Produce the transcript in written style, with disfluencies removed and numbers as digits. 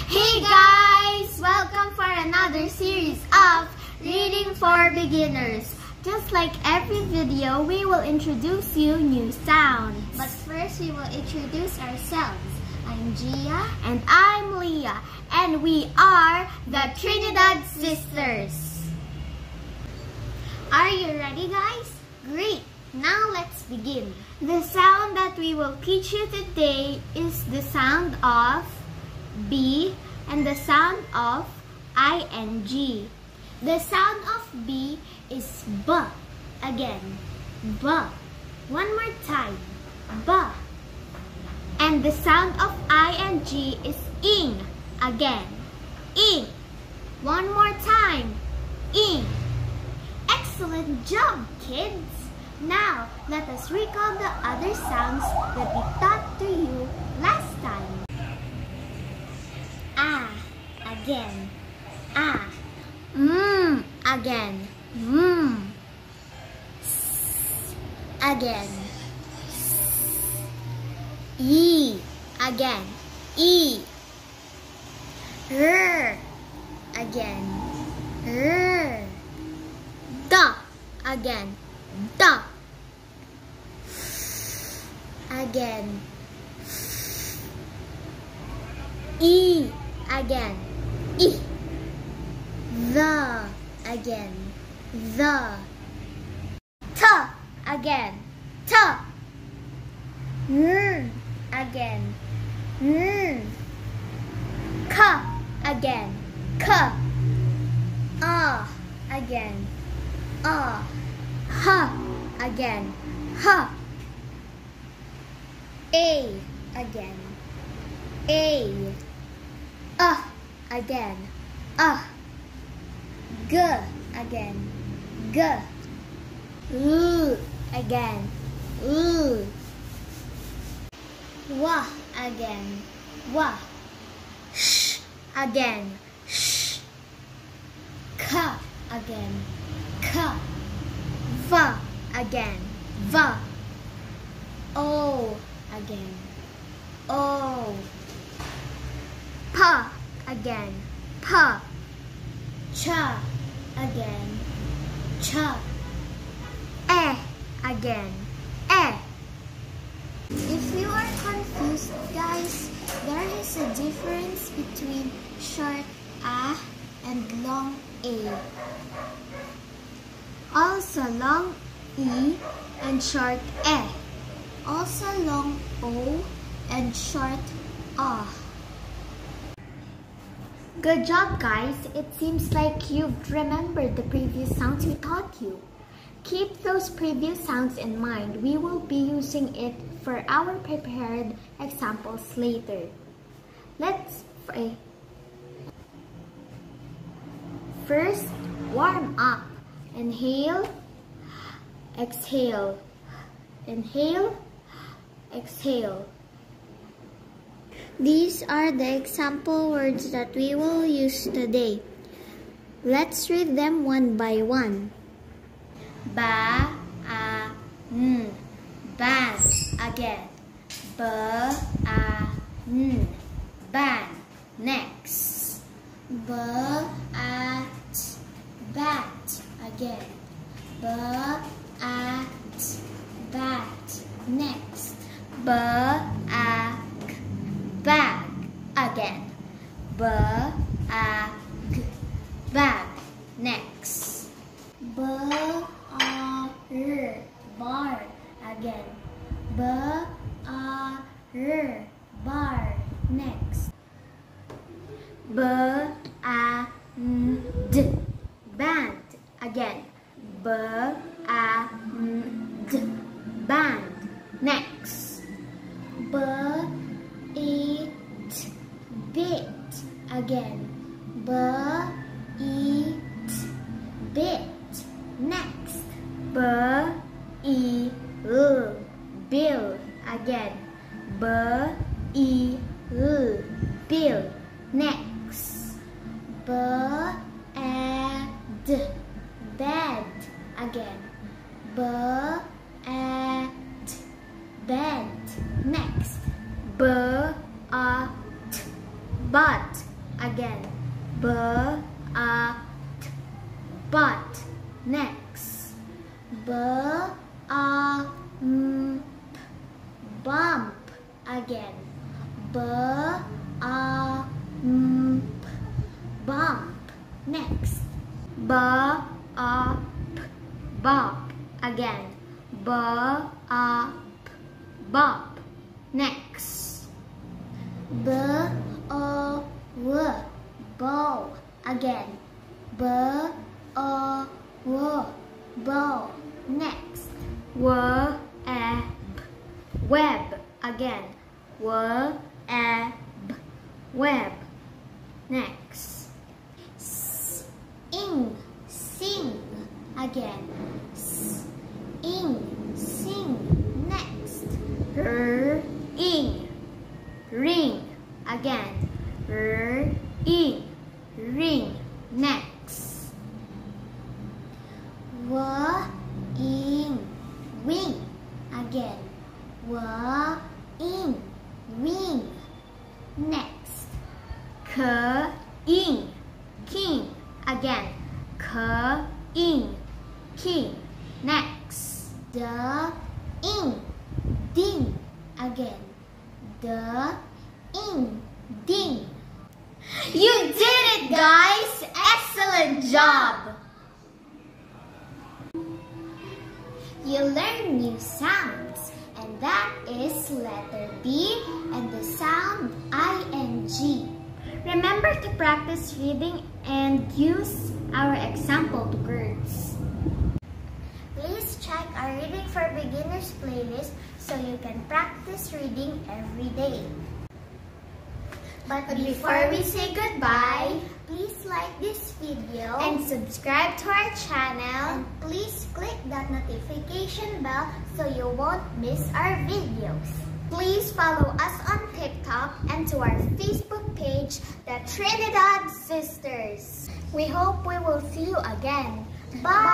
Hey guys! Welcome for another series of Reading for Beginners. Just like every video, we will introduce you new sounds. But first, we will introduce ourselves. I'm Gia. And I'm Leah. And we are the Trinidad Sisters. Are you ready, guys? Great! Now let's begin. The sound that we will teach you today is the sound of B and the sound of ing. The sound of B is B. Again, B. One more time, B. And the sound of ing is ing. Again, ing. One more time, ing. Excellent job, kids! Now, let us recall the other sounds that we taught to you last time. Ah, again. Ah. Again. S, again. E, again. E. R, again. R. Da, again. Da. Again. E, again. E. The, again. The. T, again. T. N, again. N. K, again. K. Again. H, again. H. A, again. A. Again. G, again. G. L, again. L. W, again. W. Sh, again. Sh. K, again. K. V, again. V. O, again. O. P, again. P. Ch, again. Ch. E, again. E. If you are confused, guys, there is a difference between short A and long A. Also long E and short E. Also long O and short A. Good job, guys. It seems like you've remembered the previous sounds we taught you. Keep those previous sounds in mind. We will be using it for our prepared examples later. Let's pray. First, warm up. Inhale, exhale. Inhale, exhale. These are the example words that we will use today. Let's read them one by one. Ba, a, n. Ban. Again. B, a, n. Ban. Next. B, a, t. Bat. Again. B, a, t. Bat. Next. B, a, g. Bag. Again. B, a, g. Bag. Next. B, a, r. Bar. Again. B, a, r. Bar. Next. B, a, n, d. Band. Again. B, a, n, d. Band. Next. B, e, t. Bit. Again. B, e, t. Bit. Next. B, e, l. Bill. Again. B, e, l. Bill. Next. B, e, d. Bed. Again. B, e, t. Bed. Next. B, a, t. But. again. But, but. Next. Bump again. Bump. Next. Bop again. Bop. Next. Bow again. Bow. Next. Web again. Web. Next. Sing again. Sing. Next. Ring again. Ring. Next. Wing again. Wing. Next. King again. King. Next. Ding again. Ding. You did it, guys! Excellent job! You learned new sounds, and that is letter B and the sound ing. Remember to practice reading and use our example words. Please check our Reading for Beginners playlist so you can practice reading every day. But before we say goodbye, please like this video and subscribe to our channel. And please click that notification bell so you won't miss our videos. Please follow us on TikTok and to our Facebook page, the Trinidad Sisters. We hope we will see you again. Bye!